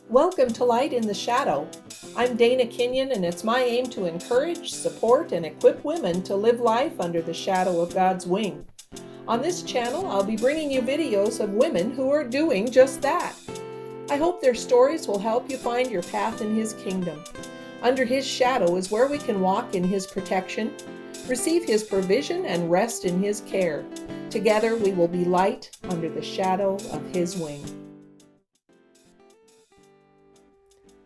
Welcome to Light in the Shadow. I'm Dana Kenyon, and it's my aim to encourage, support, and equip women to live life under the shadow of God's wing. On this channel, I'll be bringing you videos of women who are doing just that. I hope their stories will help you find your path in His kingdom. Under His shadow is where we can walk in His protection, receive His provision, and rest in His care. Together, we will be light under the shadow of His wing.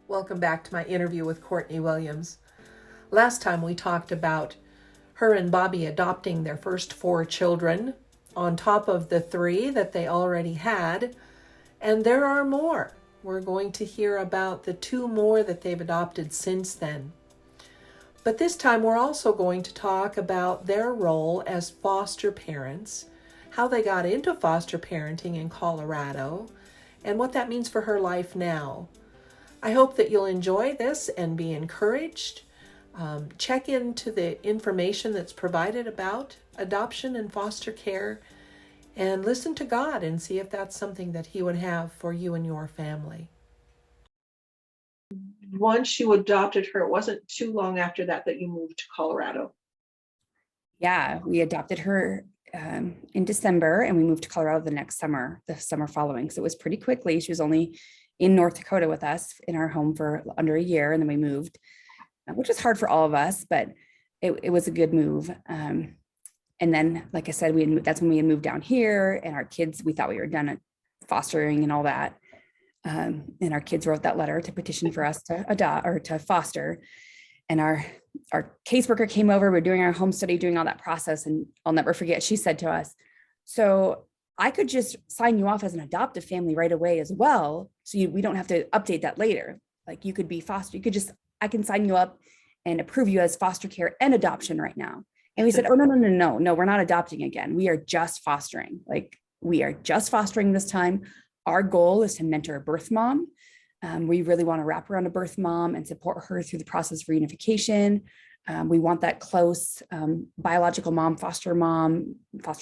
Welcome back to my interview with Courtney Williams. Last time we talked about her and Bobby adopting their first 4 children on top of the 3 that they already had. And there are more. We're going to hear about the 2 more that they've adopted since then. But this time we're also going to talk about their role as foster parents, how they got into foster parenting in Colorado, and what that means for her life now. I hope that you'll enjoy this and be encouraged. Check into the information that's provided about adoption and foster care and listen to God and see if that's something that He would have for you and your family. Once you adopted her, it wasn't too long after that you moved to Colorado. Yeah, we adopted her in December and we moved to Colorado the summer following. So it was pretty quickly. She was only in North Dakota with us in our home for under a year. And then we moved, which was hard for all of us, but it was a good move. And then, like I said, that's when we had moved down here, and our kids, we thought we were done at fostering and all that. And our kids wrote that letter to petition for us to adopt or to foster. And our caseworker came over, we're doing our home study, doing all that process. And I'll never forget, she said to us, so I could just sign you off as an adoptive family right away as well. So we don't have to update that later. Like you could be foster, I can sign you up and approve you as foster care and adoption right now. And we said, oh, no, we're not adopting again. We are just fostering. We are just fostering this time. Our goal is to mentor a birth mom. We really want to wrap around a birth mom and support her through the process of reunification. We want that close biological mom, foster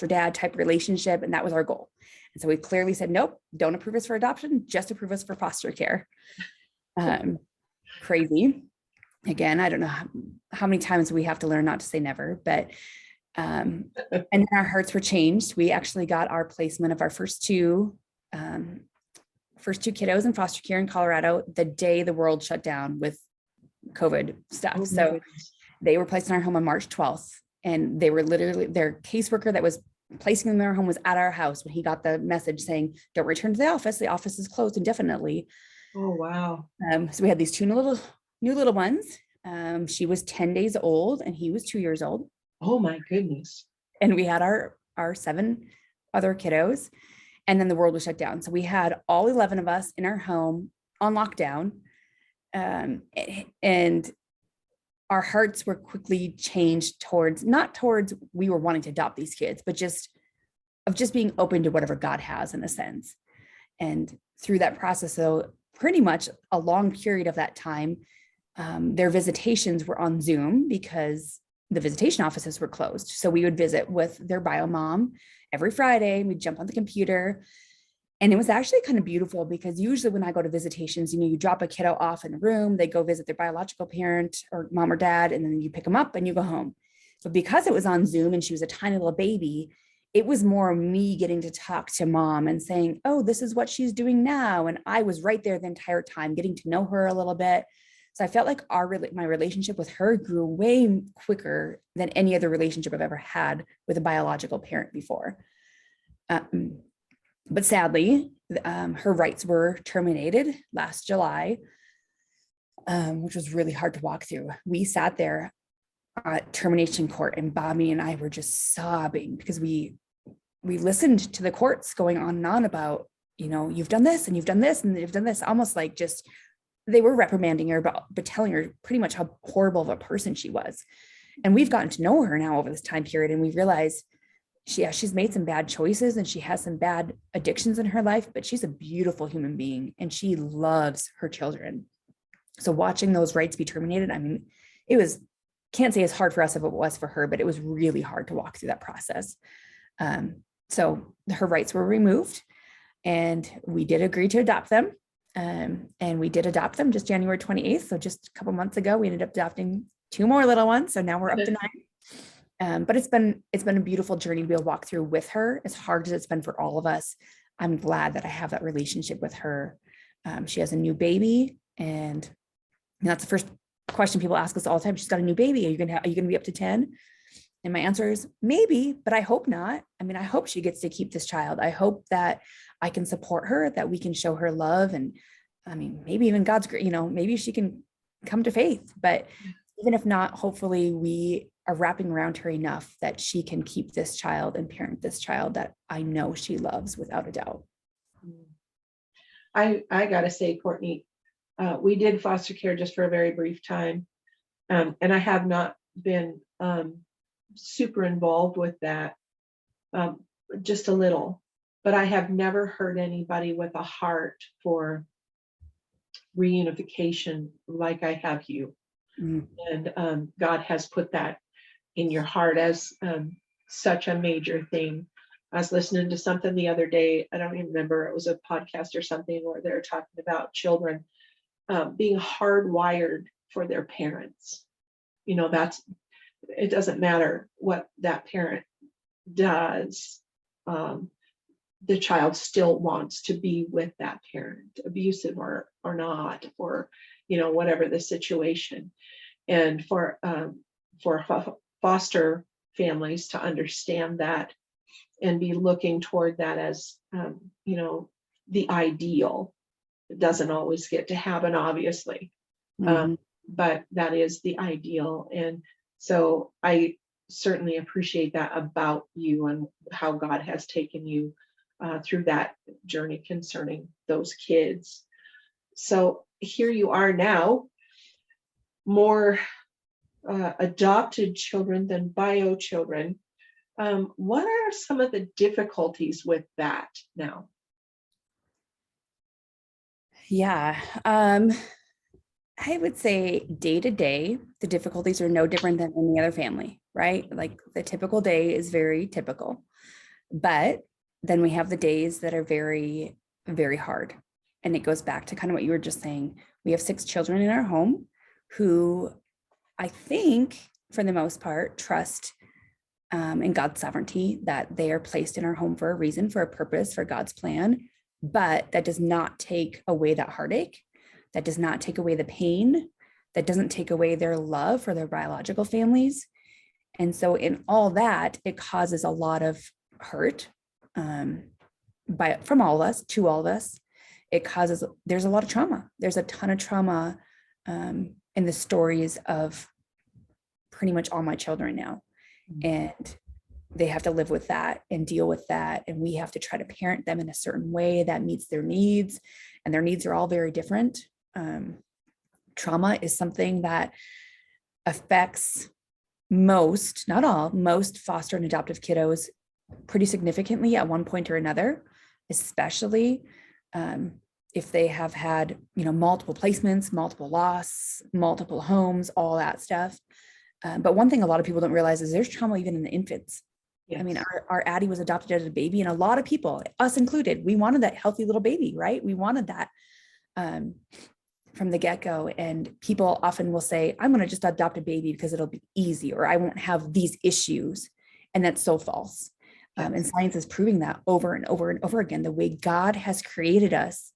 dad type relationship. And that was our goal. And so we clearly said, nope, don't approve us for adoption, just approve us for foster care. Crazy. Again, I don't know how many times we have to learn not to say never, but, and then our hearts were changed. We actually got our placement of our first two kiddos in foster care in Colorado the day the world shut down with COVID stuff. So they were placed in our home on March 12th, and they were literally, their caseworker that was placing them in our home was at our house when he got the message saying, don't return to the office. The office is closed indefinitely. Oh, wow. So we had these 2 new little ones. She was 10 days old and he was 2 years old. Oh my goodness. And we had our 7 other kiddos, and then the world was shut down. So we had all 11 of us in our home on lockdown. And our hearts were quickly changed not towards we were wanting to adopt these kids, but just being open to whatever God has in a sense. And through that process, though, pretty much a long period of that time, their visitations were on Zoom because the visitation offices were closed. So we would visit with their bio mom every Friday. We'd jump on the computer. And it was actually kind of beautiful because usually when I go to visitations, you drop a kiddo off in a room, they go visit their biological parent or mom or dad, and then you pick them up and you go home. But because it was on Zoom and she was a tiny little baby, it was more me getting to talk to mom and saying, oh, this is what she's doing now. And I was right there the entire time, getting to know her a little bit. So I felt like my relationship with her grew way quicker than any other relationship I've ever had with a biological parent before. But sadly, her rights were terminated last July, which was really hard to walk through. We sat there at termination court, and Bobby and I were just sobbing because we listened to the courts going on and on about, you've done this and you've done this and you've done this, almost like just they were reprimanding her, but telling her pretty much how horrible of a person she was. And we've gotten to know her now over this time period, and we realized she's made some bad choices and she has some bad addictions in her life, but she's a beautiful human being and she loves her children. So watching those rights be terminated, it was, can't say as hard for us as it was for her, but it was really hard to walk through that process. So her rights were removed and we did agree to adopt them. And we did adopt them just January 28th. So just a couple months ago, we ended up adopting 2 more little ones. So now we're up to 9. But it's been a beautiful journey to be able to walk through with her, as hard as it's been for all of us. I'm glad that I have that relationship with her. She has a new baby, and that's the first question people ask us all the time. She's got a new baby. Are you gonna be up to 10? And my answer is maybe, but I hope not. I mean, I hope she gets to keep this child. I hope that I can support her, that we can show her love. And I mean, maybe even God's, maybe she can come to faith. But even if not, hopefully we are wrapping around her enough that she can keep this child and parent this child that I know she loves without a doubt. I gotta say, Courtney, we did foster care just for a very brief time. And I have not been super involved with that, just a little, but I have never heard anybody with a heart for reunification like I have you. And God has put that in your heart as such a major thing. I was listening to something the other day, I don't even remember, it was a podcast or something where they're talking about children being hardwired for their parents. It doesn't matter what that parent does. The child still wants to be with that parent, abusive or not, or whatever the situation. And for foster families to understand that and be looking toward that as the ideal. It doesn't always get to happen, obviously, but that is the ideal. And so I certainly appreciate that about you and how God has taken you through that journey concerning those kids. So here you are now, more adopted children than bio children. What are some of the difficulties with that now? Yeah. I would say day to day, the difficulties are no different than any other family, right? Like the typical day is very typical, but then we have the days that are very, very hard. And it goes back to kind of what you were just saying. We have 6 children in our home who I think for the most part trust in God's sovereignty, that they are placed in our home for a reason, for a purpose, for God's plan. But that does not take away that heartache. That does not take away the pain. That doesn't take away their love for their biological families. And so in all that, it causes a lot of hurt from all of us, to all of us. There's a lot of trauma. There's a ton of trauma in the stories of pretty much all my children now. And they have to live with that and deal with that. And we have to try to parent them in a certain way that meets their needs. And their needs are all very different. Trauma is something that affects most, not all, most foster and adoptive kiddos pretty significantly at one point or another, especially if they have had, multiple placements, multiple loss, multiple homes, all that stuff. But one thing a lot of people don't realize is there's trauma even in the infants. Yes. I mean, our Addie was adopted as a baby, and a lot of people, us included, we wanted that healthy little baby, right? We wanted that from the get-go. And people often will say, I'm going to just adopt a baby because it'll be easy, or I won't have these issues. And that's so false. Yes. And science is proving that over and over and over again. The way God has created us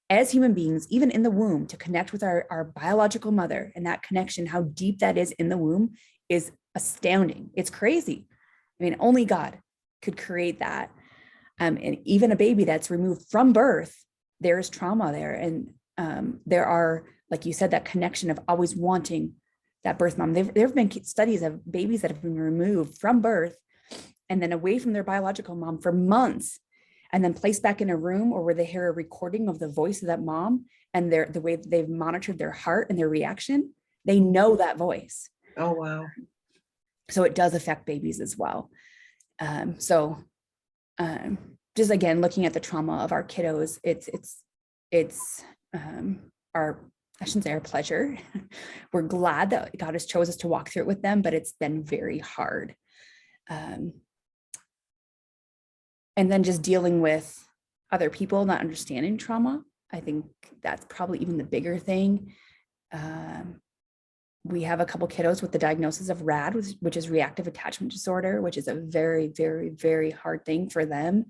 as human beings, even in the womb, to connect with our biological mother, and that connection, how deep that is in the womb, is astounding. It's crazy. I mean, only God could create that. And even a baby that's removed from birth, there's trauma there. And there are, like you said, that connection of always wanting that birth mom. There have been studies of babies that have been removed from birth and then away from their biological mom for months, and then placed back in a room, or where they hear a recording of the voice of that mom, and the way they've monitored their heart and their reaction, they know that voice. Oh, wow. So it does affect babies as well. Just again, looking at the trauma of our kiddos, it's I shouldn't say our pleasure. We're glad that God has chosen us to walk through it with them, but it's been very hard. And then just dealing with other people not understanding trauma. I think that's probably even the bigger thing. We have a couple kiddos with the diagnosis of RAD, which is reactive attachment disorder, which is a very, very, very hard thing for them,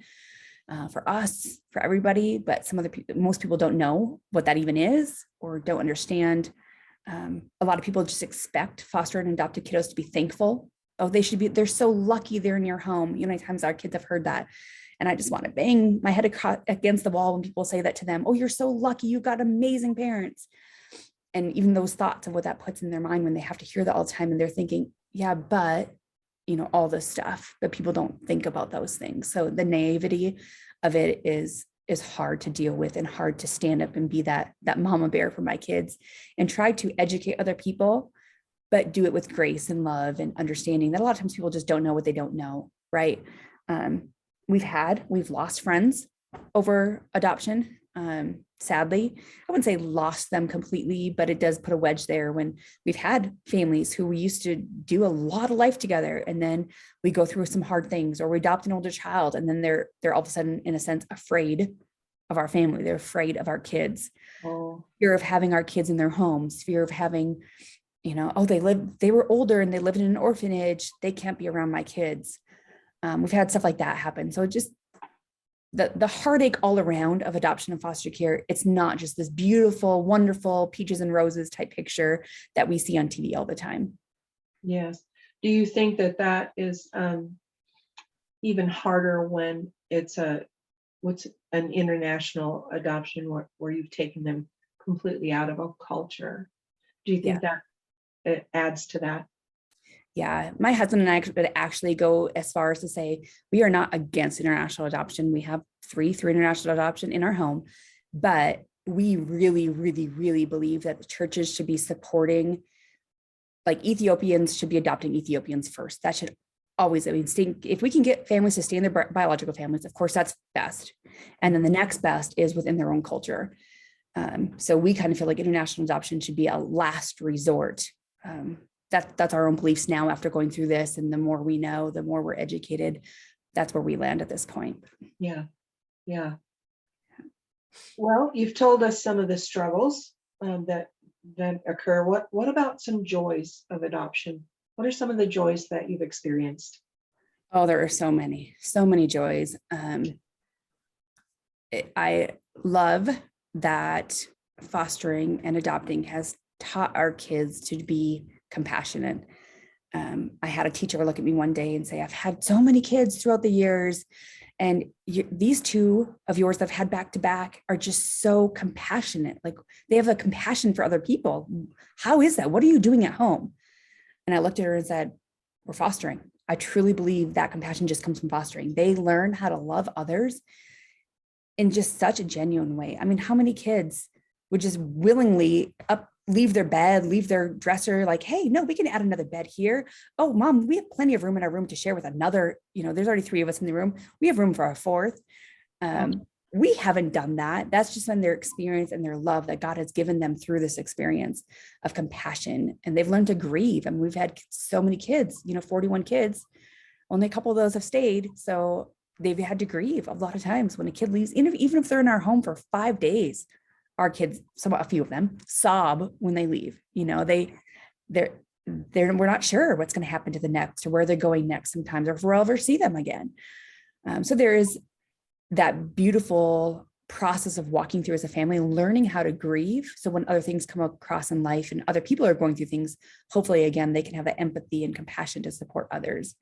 for us, for everybody. But most people don't know what that even is or don't understand. A lot of people just expect foster and adopted kiddos to be thankful. Oh, they're so lucky they're in your home. You know, many times our kids have heard that. And I just want to bang my head against the wall when people say that to them. Oh, you're so lucky. You've got amazing parents. And even those thoughts of what that puts in their mind when they have to hear that all the time. And they're thinking, yeah, but, you know, all this stuff, but people don't think about those things. So the naivety of it is hard to deal with and hard to stand up and be that mama bear for my kids and try to educate other people, but do it with grace and love and understanding that a lot of times people just don't know what they don't know, right? We've lost friends over adoption. Sadly, I wouldn't say lost them completely, but it does put a wedge there when we've had families who we used to do a lot of life together, and then we go through some hard things, or we adopt an older child, and then they're all of a sudden, in a sense, afraid of our family. They're afraid of our kids. Fear of having our kids in their homes, fear of having, you know, oh, they were older and they lived in an orphanage, they can't be around my kids. We've had stuff like that happen. So just the heartache all around of adoption and foster care, it's not just this beautiful, wonderful peaches and roses type picture that we see on TV all the time. Yes. Do you think that is even harder when it's an international adoption where you've taken them completely out of a culture? Do you think that it adds to that? Yeah, my husband and I would actually go as far as to say we are not against international adoption. We have three international adoption in our home, but we really, really, really believe that the churches should be supporting, like Ethiopians should be adopting Ethiopians first. That should always, if we can get families to stay in their biological families, of course, that's best. And then the next best is within their own culture. So we kind of feel like international adoption should be a last resort. That's our own beliefs now after going through this. And the more we know, the more we're educated. That's where we land at this point. Yeah. Yeah. Well, you've told us some of the struggles that occur. What about some joys of adoption? What are some of the joys that you've experienced? Oh, there are so many joys. I love that fostering and adopting has taught our kids to be compassionate. I had a teacher look at me one day and say, I've had so many kids throughout the years, and these two of yours that I've had back to back are just so compassionate. Like they have a compassion for other people. How is that? What are you doing at home? And I looked at her and said, we're fostering. I truly believe that compassion just comes from fostering. They learn how to love others in just such a genuine way. I mean, how many kids would just willingly leave their bed, leave their dresser, like, hey, no, we can add another bed here. Oh, mom, we have plenty of room in our room to share with another, there's already three of us in the room. We have room for a fourth. We haven't done that. That's just been their experience and their love that God has given them through this experience of compassion. And they've learned to grieve. And we've had so many kids, 41 kids, only a couple of those have stayed. So they've had to grieve a lot of times when a kid leaves, even if they're in our home for 5 days. Our kids, a few of them, sob when they leave. We're not sure what's going to happen to the next or where they're going next sometimes, or if we'll ever see them again. So there is that beautiful process of walking through as a family, learning how to grieve. So when other things come across in life and other people are going through things, hopefully, again, they can have that empathy and compassion to support others.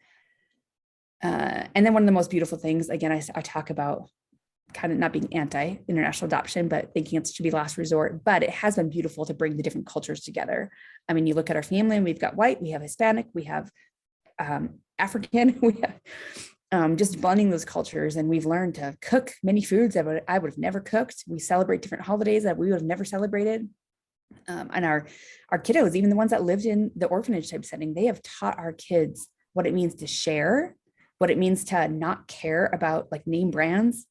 And then one of the most beautiful things, again, I talk about kind of not being anti-international adoption, but thinking it should be last resort. But it has been beautiful to bring the different cultures together. I mean, you look at our family and we've got white, we have Hispanic, we have African, we have just blending those cultures. And we've learned to cook many foods that I would have never cooked. We celebrate different holidays that we would have never celebrated. And our kiddos, even the ones that lived in the orphanage type setting, they have taught our kids what it means to share, what it means to not care about like name brands.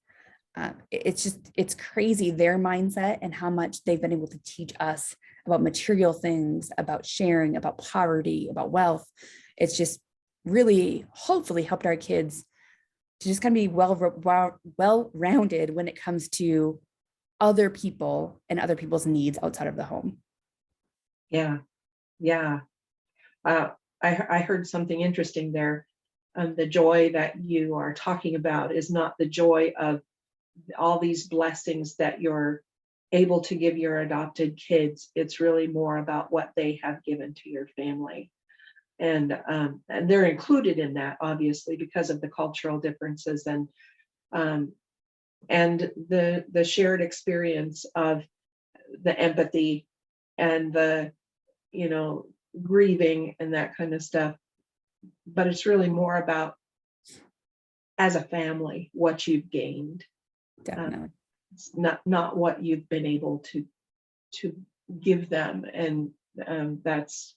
It's crazy their mindset and how much they've been able to teach us about material things, about sharing, about poverty, about wealth. It's just really hopefully helped our kids to just kind of be well-rounded when it comes to other people and other people's needs outside of the home. Yeah. Yeah. I heard something interesting there. The joy that you are talking about is not the joy of all these blessings that you're able to give your adopted kids. It's really more about what they have given to your family. And they're included in that, obviously, because of the cultural differences um, and the shared experience of the empathy and the, you know, grieving and that kind of stuff. But it's really more about, as a family, what you've gained. Definitely. It's not what you've been able to give them, and that's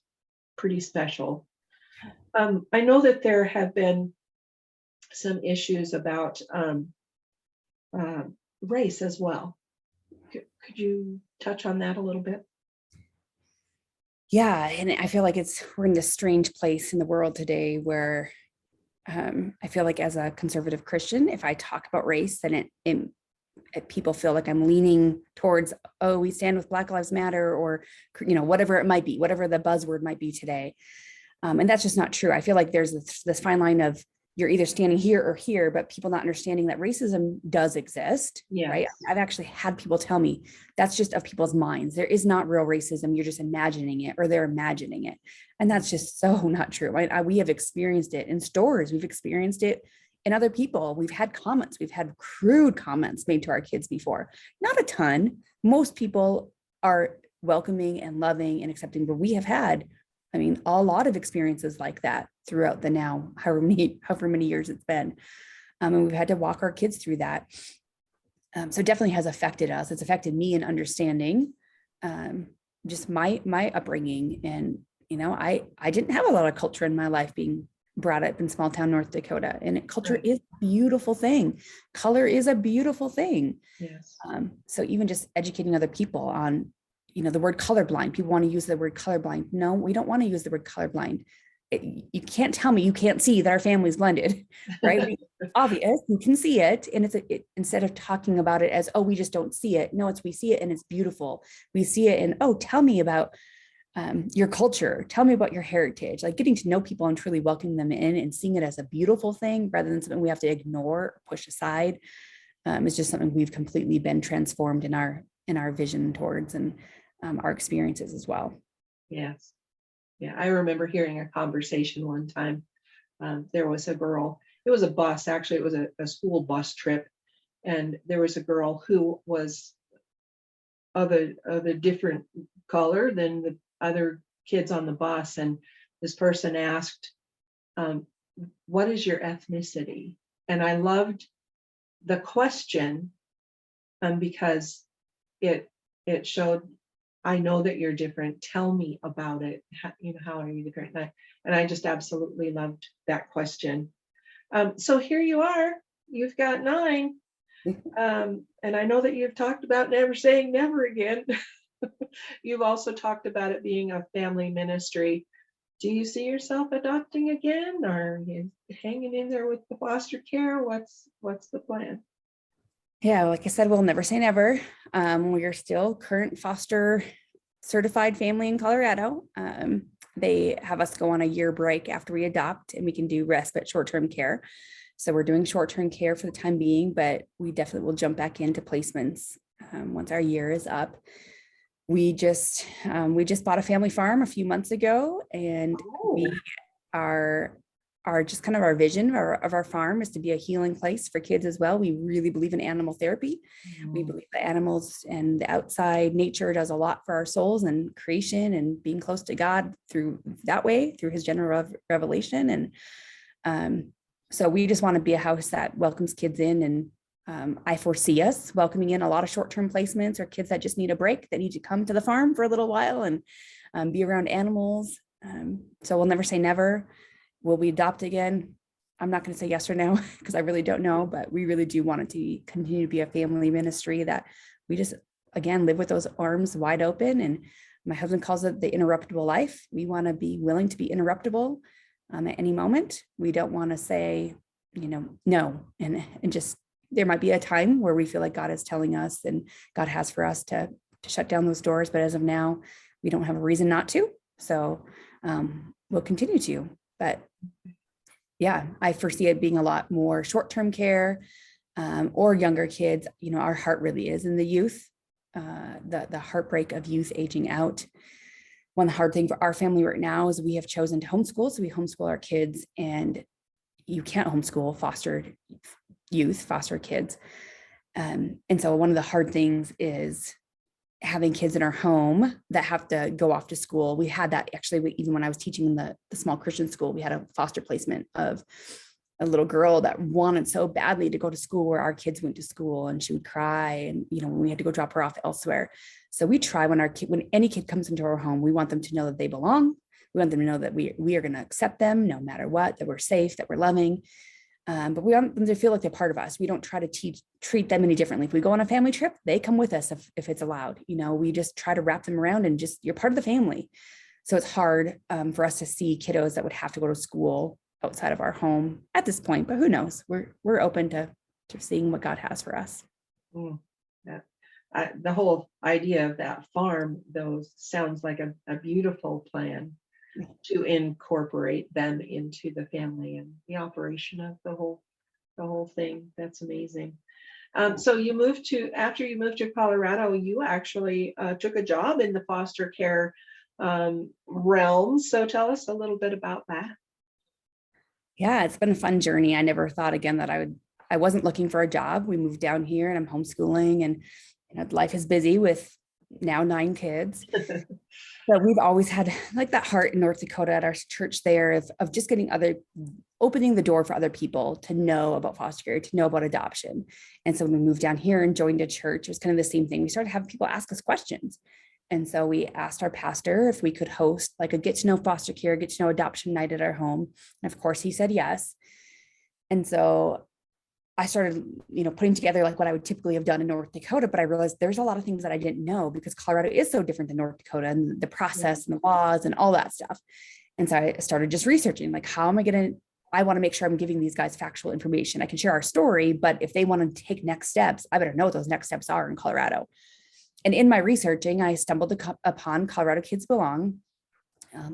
pretty special. I know that there have been some issues about uh, race as well. Could you touch on that a little bit? Yeah. And I feel like we're in this strange place in the world today where I feel like as a conservative Christian, if I talk about race, then people feel like I'm leaning towards, oh, we stand with Black Lives Matter, or, whatever it might be, whatever the buzzword might be today. And that's just not true. I feel like there's this fine line of you're either standing here or here, but people not understanding that racism does exist, Yes. right? I've actually had people tell me that's just of people's minds. There is not real racism. You're just imagining it, or they're imagining it. And that's just so not true. We have experienced it in stores. We've experienced it in other people. We've had comments. We've had crude comments made to our kids before. Not a ton. Most people are welcoming and loving and accepting, but we have had, a lot of experiences like that throughout the now, however many years it's been. And we've had to walk our kids through that. So it definitely has affected us. It's affected me in understanding just my upbringing. And, I didn't have a lot of culture in my life being brought up in small town North Dakota. And culture is a beautiful thing. Color is a beautiful thing. Yes. So even just educating other people on, the word colorblind. People want to use the word colorblind. No, we don't want to use the word colorblind. You can't tell me you can't see that our family's blended, right? Obvious, you can see it. And instead of talking about it as, oh, we just don't see it. No, we see it and it's beautiful. We see it and, oh, tell me about your culture. Tell me about your heritage. Like getting to know people and truly welcoming them in and seeing it as a beautiful thing rather than something we have to ignore or push aside is just something we've completely been transformed in our vision towards, and our experiences as well. Yes. Yeah, I remember hearing a conversation one time. There was a girl, it was a bus, actually, it was a school bus trip. And there was a girl who was of a different color than the other kids on the bus. And this person asked, what is your ethnicity? And I loved the question because it showed, I know that you're different. Tell me about it. How are you different? And I just absolutely loved that question. So here you are. You've got 9. And I know that you've talked about never saying never again. You've also talked about it being a family ministry. Do you see yourself adopting again, or are you hanging in there with the foster care? What's the plan? Yeah, like I said, we'll never say never. We are still current foster certified family in Colorado. They have us go on a year break after we adopt, and we can do respite short-term care. So we're doing short-term care for the time being, but we definitely will jump back into placements once our year is up. We just bought a family farm a few months ago, and we are just kind of our vision of our farm is to be a healing place for kids as well. We really believe in animal therapy. We believe that animals and the outside nature does a lot for our souls and creation and being close to God through his general revelation. And so we just want to be a house that welcomes kids in, and I foresee us welcoming in a lot of short-term placements or kids that just need a break, that need to come to the farm for a little while and be around animals. So we'll never say never. Will we adopt again? I'm not going to say yes or no because I really don't know, but we really do want it to continue to be a family ministry that we just, again, live with those arms wide open. And my husband calls it the interruptible life. We want to be willing to be interruptible at any moment. We don't want to say, no, and just there might be a time where we feel like God is telling us and God has for us to shut down those doors. But as of now, we don't have a reason not to. So we'll continue to. But yeah, I foresee it being a lot more short-term care or younger kids. You know, our heart really is in the youth, the heartbreak of youth aging out. One hard thing for our family right now is we have chosen to homeschool. So we homeschool our kids, and you can't homeschool foster youth, foster kids. And so one of the hard things is having kids in our home that have to go off to school. We had that actually, even when I was teaching in the small Christian school, we had a foster placement of a little girl that wanted so badly to go to school where our kids went to school, and she would cry. And, you know, when we had to go drop her off elsewhere. So we try when any kid comes into our home, we want them to know that they belong. We want them to know that we are going to accept them no matter what, that we're safe, that we're loving. But we want them to feel like they're part of us. We don't try to treat them any differently. If we go on a family trip, they come with us if it's allowed. You know, we just try to wrap them around and just, you're part of the family. So it's hard for us to see kiddos that would have to go to school outside of our home at this point, but who knows? We're open to seeing what God has for us. Yeah. The whole idea of that farm, though, sounds like a beautiful plan to incorporate them into the family and the operation of the whole thing. That's amazing. So after you moved to Colorado, you actually took a job in the foster care realm. So tell us a little bit about that. Yeah, it's been a fun journey. I never thought again that I wasn't looking for a job. We moved down here and I'm homeschooling, and you know, life is busy with now 9 kids. But we've always had like that heart in North Dakota at our church there of just opening the door for other people to know about foster care, to know about adoption. And so when we moved down here and joined a church, it was kind of the same thing. We started having people ask us questions. And so we asked our pastor if we could host like a get to know foster care, get to know adoption night at our home. And of course he said yes. And so I started, you know, putting together like what I would typically have done in North Dakota, but I realized there's a lot of things that I didn't know because Colorado is so different than North Dakota and the process and the laws and all that stuff. And so I started just researching, like, how am I want to make sure I'm giving these guys factual information. I can share our story, but if they want to take next steps, I better know what those next steps are in Colorado. And in my researching, I stumbled upon Colorado Kids Belong.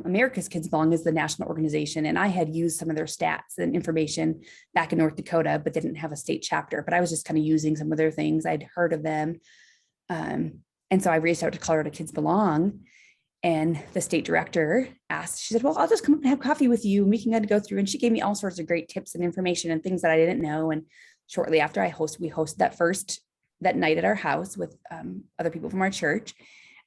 America's Kids Belong is the national organization, and I had used some of their stats and information back in North Dakota, but didn't have a state chapter. But I was just kind of using some of their things. I'd heard of them. And so I reached out to Colorado Kids Belong, and the state director asked, she said, well, I'll just come up and have coffee with you. We can go through. And she gave me all sorts of great tips and information and things that I didn't know. And shortly after we hosted that night at our house with other people from our church.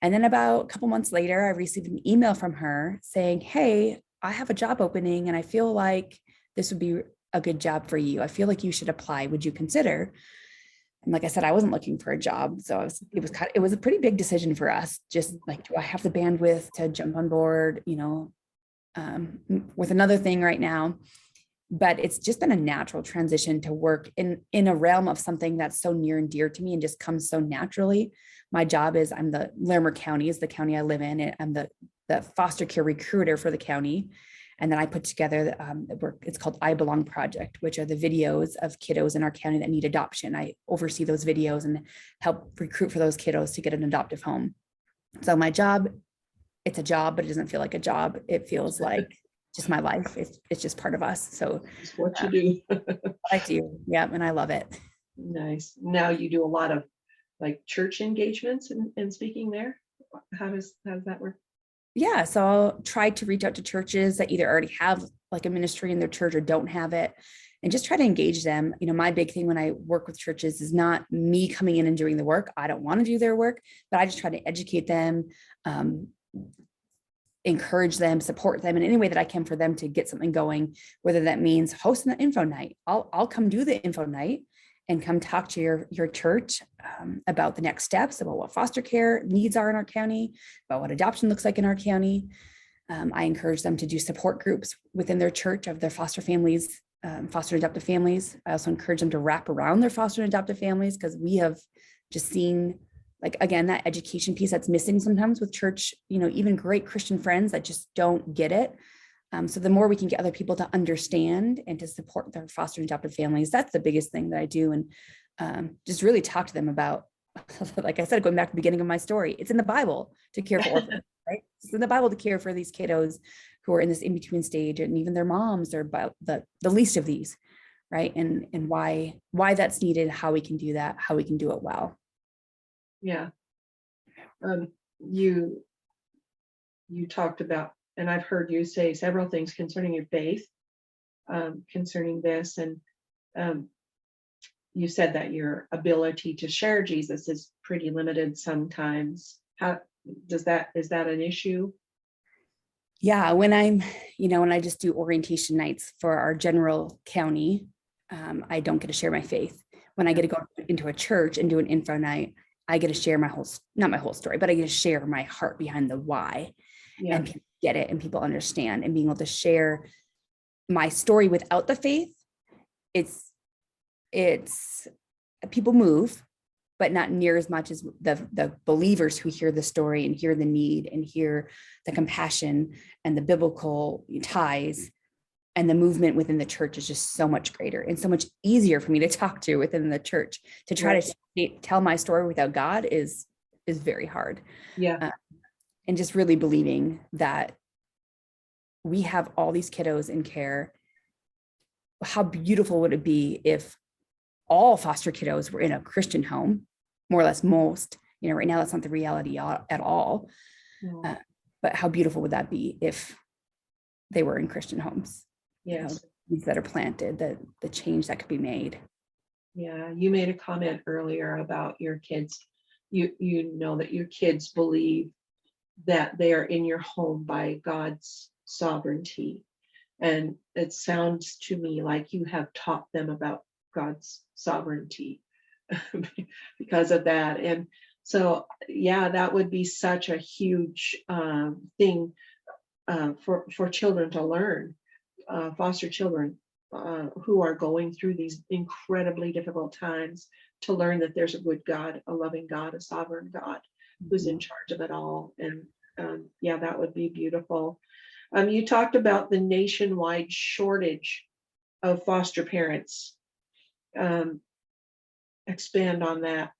And then about a couple months later, I received an email from her saying, hey, I have a job opening and I feel like this would be a good job for you. I feel like you should apply. Would you consider? And like I said, I wasn't looking for a job. So it was a pretty big decision for us. Just like, do I have the bandwidth to jump on board, you know, with another thing right now? But it's just been a natural transition to work in a realm of something that's so near and dear to me and just comes so naturally. My job is Larimer County is the county I live in. And I'm the foster care recruiter for the county. And then I put together the work, it's called I Belong Project, which are the videos of kiddos in our county that need adoption. I oversee those videos and help recruit for those kiddos to get an adoptive home. So my job, it's a job, but it doesn't feel like a job. It feels like just my life. It's just part of us. So it's what you do. I do. Yeah. And I love it. Nice. Now you do a lot of like church engagements and speaking there. How does that work? Yeah. So I'll try to reach out to churches that either already have like a ministry in their church or don't have it, and just try to engage them. You know, my big thing when I work with churches is not me coming in and doing the work. I don't want to do their work, but I just try to educate them, encourage them, support them in any way that I can for them to get something going, whether that means hosting the info night. I'll come do the info night and come talk to your church about the next steps, about what foster care needs are in our county, about what adoption looks like in our county. I encourage them to do support groups within their church of their foster families, foster and adoptive families. I also encourage them to wrap around their foster and adoptive families, because we have just seen, like, again, that education piece that's missing sometimes with church, you know, even great Christian friends that just don't get it. So the more we can get other people to understand and to support their foster and adoptive families, that's the biggest thing that I do. And just really talk to them about, like I said, going back to the beginning of my story, it's in the Bible to care for orphans, right? It's in the Bible to care for these kiddos who are in this in-between stage, and even their moms are about the least of these, right? And why that's needed, how we can do that, how we can do it well. Yeah. You talked about, and I've heard you say several things concerning your faith, concerning this, and you said that your ability to share Jesus is pretty limited sometimes. How is that an issue? Yeah, when I just do orientation nights for our general county, I don't get to share my faith. When I get to go into a church and do an info night, I get to share not my whole story, but I get to share my heart behind the why. Yeah. And people get it and people understand, and being able to share my story without the faith, it's people move, but not near as much as the believers who hear the story and hear the need and hear the compassion and the biblical ties, and the movement within the church is just so much greater and so much easier for me to talk to within the church. To try to tell my story without God is very hard. Yeah. And just really believing that we have all these kiddos in care. How beautiful would it be if all foster kiddos were in a Christian home, more or less most, right now that's not the reality at all. But how beautiful would that be if they were in Christian homes? Yes. Seeds that are planted, the change that could be made. Yeah. You made a comment earlier about your kids. You know that your kids believe that they are in your home by God's sovereignty. And it sounds to me like you have taught them about God's sovereignty because of that. And so, yeah, that would be such a huge thing for children to learn, foster children who are going through these incredibly difficult times, to learn that there's a good God, a loving God, a sovereign God who's in charge of it all. And yeah, that would be beautiful. You talked about the nationwide shortage of foster parents. Expand on that.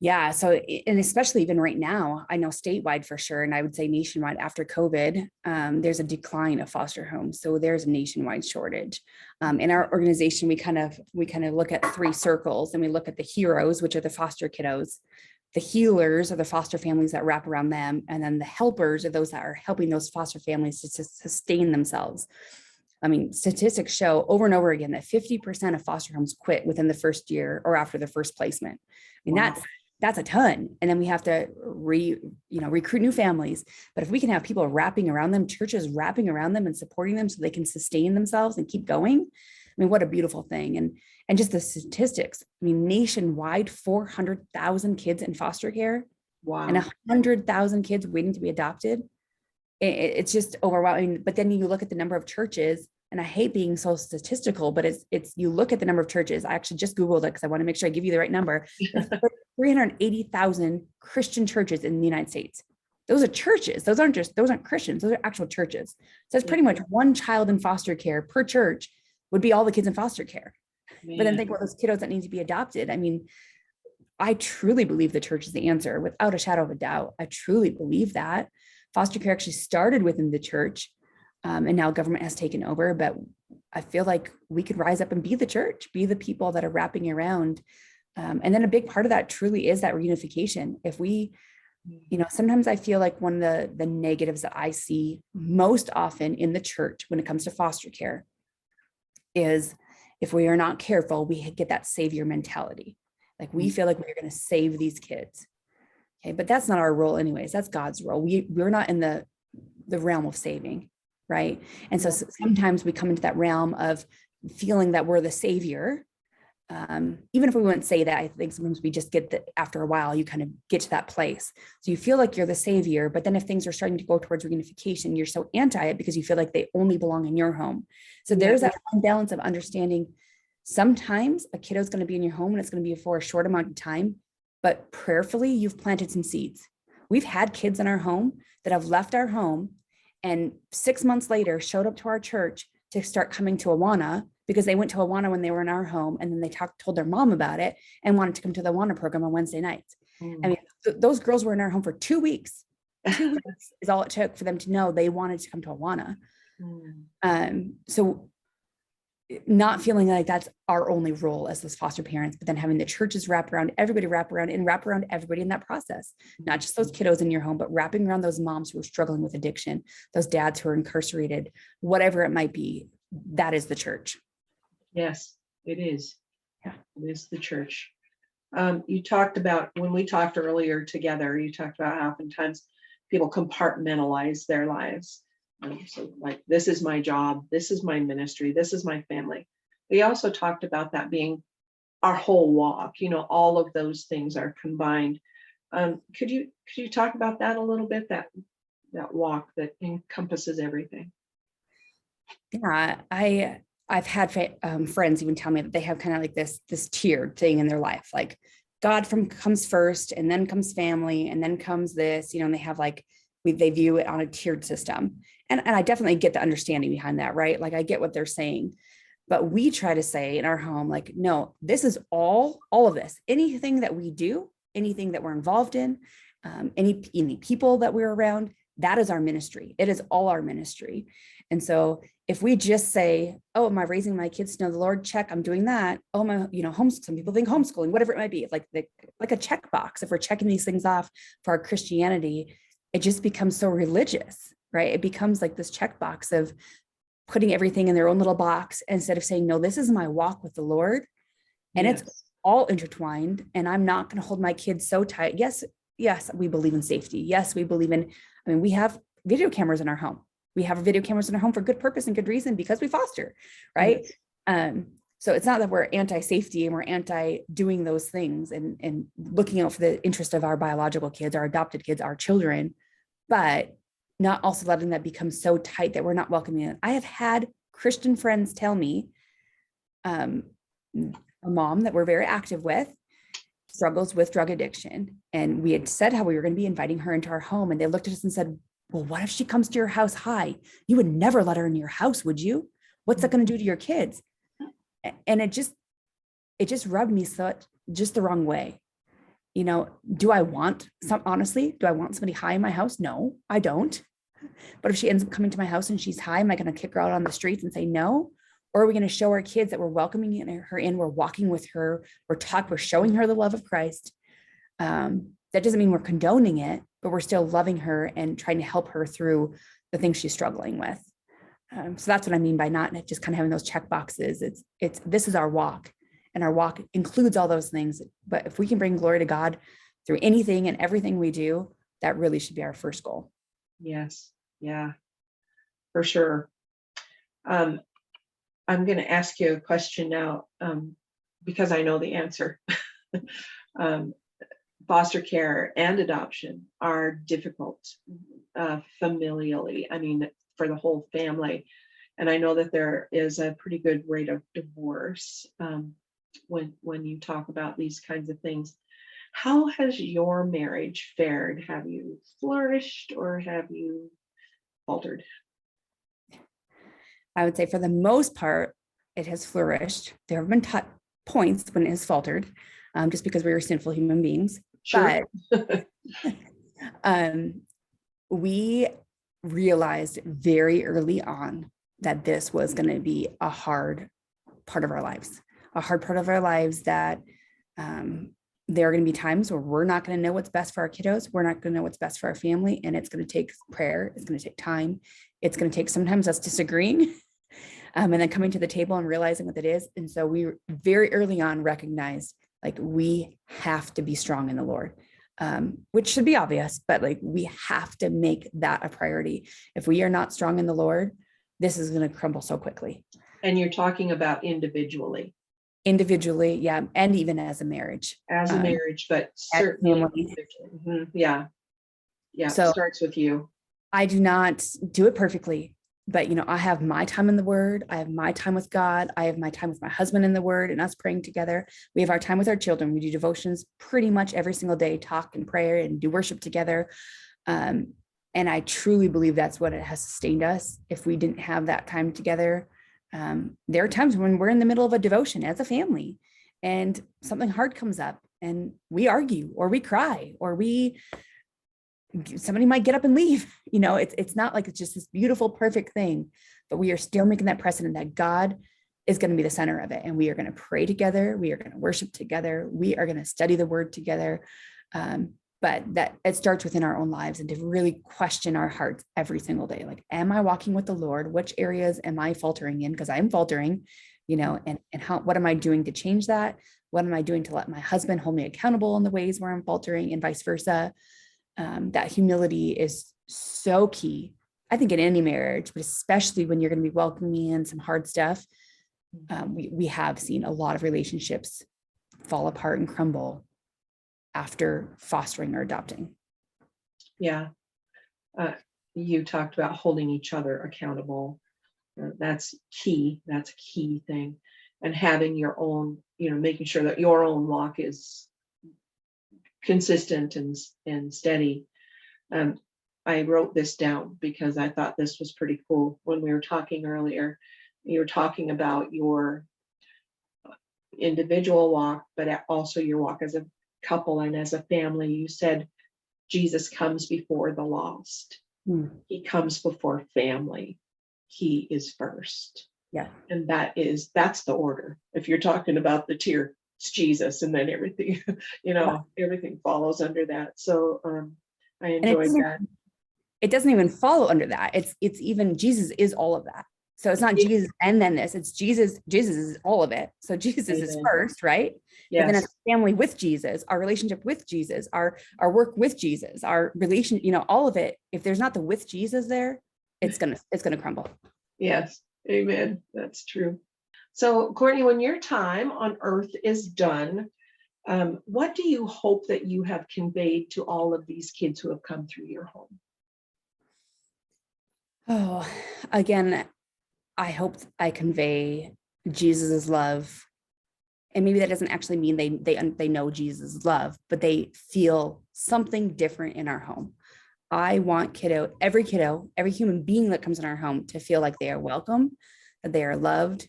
Yeah. So, and especially even right now, I know statewide for sure, and I would say nationwide after COVID, there's a decline of foster homes. So there's a nationwide shortage. In our organization, we kind of look at three circles, and we look at the heroes, which are the foster kiddos. The healers are the foster families that wrap around them. And then the helpers are those that are helping those foster families to sustain themselves. I mean, statistics show over and over again that 50% of foster homes quit within the first year or after the first placement. I mean, Wow. that's a ton. And then we have to recruit new families. But if we can have people wrapping around them, churches wrapping around them and supporting them so they can sustain themselves and keep going, I mean, what a beautiful thing. And just the statistics, I mean, nationwide, 400,000 kids in foster care. Wow. And 100,000 kids waiting to be adopted. It's just overwhelming. But then you look at the number of churches, and I hate being so statistical, but it's you look at the number of churches. I actually just Googled it because I want to make sure I give you the right number. There's 380,000 Christian churches in the United States. Those are churches. Those aren't Christians. Those are actual churches. So it's pretty much one child in foster care per church would be all the kids in foster care. Man. But then think about those kiddos that need to be adopted. I mean, I truly believe the church is the answer without a shadow of a doubt. I truly believe that. Foster care actually started within the church, and now government has taken over. But I feel like we could rise up and be the church, be the people that are wrapping around. And then a big part of that truly is that reunification. If we, sometimes I feel like one of the negatives that I see most often in the church when it comes to foster care is if we are not careful, we get that savior mentality. Like we feel like we're going to save these kids. Okay, but that's not our role anyways. That's God's role. We're not in the realm of saving, right? And so sometimes we come into that realm of feeling that we're the savior. Even if we wouldn't say that, I think sometimes we just get that after a while, you kind of get to that place. So you feel like you're the savior, but then if things are starting to go towards reunification, you're so anti it because you feel like they only belong in your home. So there's that balance of understanding sometimes a kiddo is going to be in your home and it's going to be for a short amount of time, but prayerfully you've planted some seeds. We've had kids in our home that have left our home And 6 months later, showed up to our church to start coming to Awana because they went to Awana when they were in our home. And then they told their mom about it and wanted to come to the Awana program on Wednesday nights. I mean, those girls were in our home for 2 weeks. 2 weeks is all it took for them to know they wanted to come to Awana. So not feeling like that's our only role as those foster parents, but then having the churches wrap around everybody in that process, not just those kiddos in your home, but wrapping around those moms who are struggling with addiction, those dads who are incarcerated, whatever it might be. That is the church. Yes, it is. Yeah. It is the church. You talked about, when we talked earlier together, you talked about how oftentimes people compartmentalize their lives. So like, this is my job, this is my ministry, this is my family. We also talked about that being our whole walk, all of those things are combined. Could you talk about that a little bit, that walk that encompasses everything? Yeah, I've had friends even tell me that they have kind of like this tiered thing in their life, like God comes first, and then comes family, and then comes this, and they have like, they view it on a tiered system. And I definitely get the understanding behind that, right? Like I get what they're saying, but we try to say in our home, like, no, this is all of this, anything that we do, anything that we're involved in, any people that we're around, that is our ministry. It is all our ministry. And so if we just say, oh, am I raising my kids to know the Lord? Check, I'm doing that. Oh, my, some people think homeschooling, whatever it might be, like a checkbox. If we're checking these things off for our Christianity, it just becomes so religious, right? It becomes like this checkbox of putting everything in their own little box instead of saying, no, this is my walk with the Lord. And It's all intertwined. And I'm not going to hold my kids so tight. Yes, we believe in safety. Yes, we believe in, we have video cameras in our home. We have video cameras in our home for good purpose and good reason because we foster, right? Yes. So it's not that we're anti-safety and we're anti-doing those things and looking out for the interest of our biological kids, our adopted kids, our children, but not also letting that become so tight that we're not welcoming it. I have had Christian friends tell me, a mom that we're very active with struggles with drug addiction. And we had said how we were going to be inviting her into our home. And they looked at us and said, well, what if she comes to your house high? You would never let her in your house, would you? What's that going to do to your kids? And it just rubbed me just the wrong way. Do I want somebody high in my house? No, I don't. But if she ends up coming to my house and she's high, am I going to kick her out on the streets and say no? Or are we going to show our kids that we're welcoming her in, we're walking with her, we're showing her the love of Christ? That doesn't mean we're condoning it, but we're still loving her and trying to help her through the things she's struggling with. So that's what I mean by not just kind of having those check boxes. This is our walk, and our walk includes all those things. But if we can bring glory to God through anything and everything we do, that really should be our first goal. Yes. Yeah, for sure. I'm going to ask you a question now, because I know the answer. Foster care and adoption are difficult familially, for the whole family. And I know that there is a pretty good rate of divorce when you talk about these kinds of things. How has your marriage fared? Have you flourished or have you faltered? I would say for the most part, it has flourished. There have been points when it has faltered, just because we are sinful human beings. Sure. But we realized very early on that this was going to be a hard part of our lives, that there are going to be times where we're not going to know what's best for our kiddos. We're not going to know what's best for our family. And it's going to take prayer. It's going to take time. It's going to take sometimes us disagreeing and then coming to the table and realizing what it is. And so we very early on recognized, like, we have to be strong in the Lord, which should be obvious, but like, we have to make that a priority. If we are not strong in the Lord, this is going to crumble so quickly. And you're talking about individually, yeah. And even as a marriage, but certainly, yeah. So it starts with you. I do not do it perfectly, but I have my time in the Word. I have my time with God. I have my time with my husband in the Word and us praying together. We have our time with our children. We do devotions pretty much every single day, talk and pray and do worship together. And And I truly believe that's what it has sustained us. If we didn't have that time together, there are times when we're in the middle of a devotion as a family and something hard comes up and we argue or we cry or somebody might get up and leave. It's not like it's just this beautiful, perfect thing, but we are still making that precedent that God is going to be the center of it. And we are going to pray together. We are going to worship together. We are going to study the word together. But that it starts within our own lives, and to really question our hearts every single day. Like, am I walking with the Lord? Which areas am I faltering in? Because I'm faltering, and what am I doing to change that? What am I doing to let my husband hold me accountable in the ways where I'm faltering, and vice versa? That humility is so key, I think, in any marriage, but especially when you're going to be welcoming in some hard stuff. We have seen a lot of relationships fall apart and crumble after fostering or adopting. Yeah. You talked about holding each other accountable. That's key. That's a key thing. And having your own, making sure that your own walk is consistent and steady. I wrote this down because I thought this was pretty cool. When we were talking earlier, you were talking about your individual walk, but also your walk as a couple and as a family. You said Jesus comes before the lost. He comes before family. He is first. Yeah. And that's the order. If you're talking about the tier, it's Jesus, and then everything, everything follows under that. So I enjoyed that. It doesn't even follow under that. It's even Jesus is all of that. So it's not Jesus and then this, it's Jesus. Jesus is all of it. So Jesus is first, right? Yes. But then as a family with Jesus, our relationship with Jesus, our work with Jesus, our relation, all of it. If there's not the with Jesus there, it's gonna crumble. Yes. Amen. That's true. So Courtney, when your time on earth is done, what do you hope that you have conveyed to all of these kids who have come through your home? Oh, again, I hope I convey Jesus's love. And maybe that doesn't actually mean they know Jesus' love, but they feel something different in our home. I want every human being that comes in our home to feel like they are welcome, that they are loved.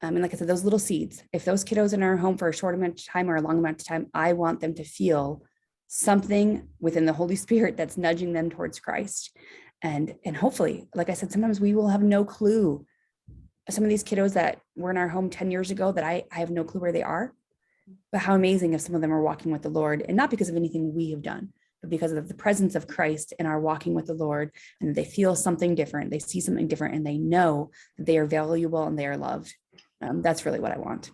And like I said, those little seeds, if those kiddos in our home for a short amount of time or a long amount of time, I want them to feel something within the Holy Spirit that's nudging them towards Christ. And hopefully, like I said, sometimes we will have no clue. Some of these kiddos that were in our home 10 years ago that I have no clue where they are, but how amazing if some of them are walking with the Lord, and not because of anything we have done, but because of the presence of Christ in our walking with the Lord, and they feel something different, they see something different, and they know that they are valuable and they are loved. That's really what I want.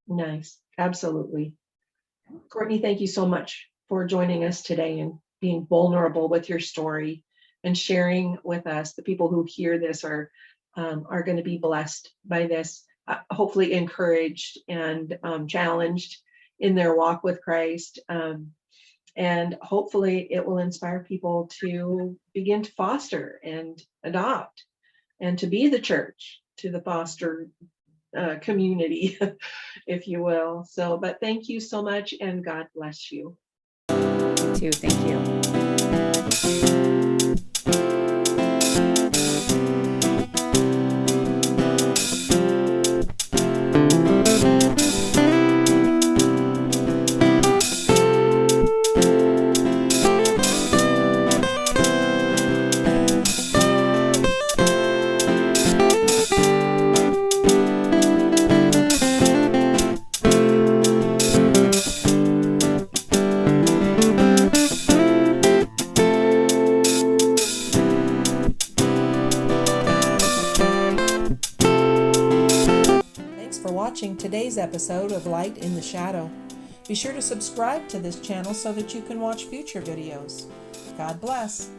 Nice. Absolutely. Courtney, thank you so much for joining us today and being vulnerable with your story and sharing with us. The people who hear this are going to be blessed by this, hopefully encouraged and challenged in their walk with Christ. And hopefully it will inspire people to begin to foster and adopt and to be the church to the foster community, if you will. So, but thank you so much, and God bless you. You too. Thank you. Watching today's episode of Light in the Shadow. Be sure to subscribe to this channel so that you can watch future videos. God bless.